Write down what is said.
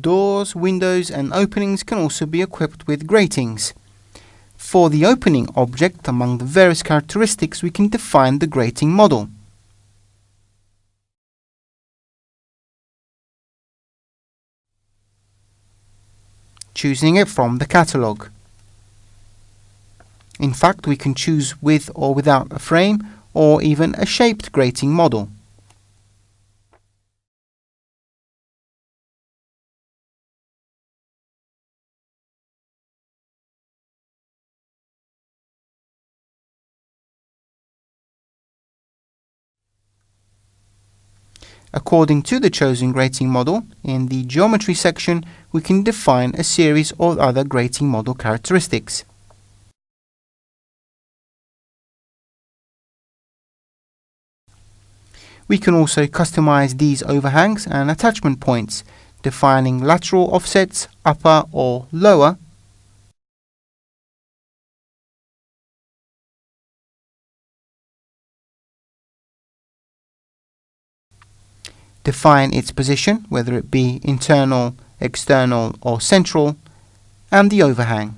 Doors, windows and openings can also be equipped with gratings. For the opening object, among the various characteristics, we can define the grating model. Choosing it from the catalogue. In fact, we can choose with or without a frame, or even a shaped grating model. According to the chosen grating model, in the geometry section, we can define a series of other grating model characteristics. We can also customize these overhangs and attachment points, defining lateral offsets, upper or lower, define its position, whether it be internal, external or central, and the overhang.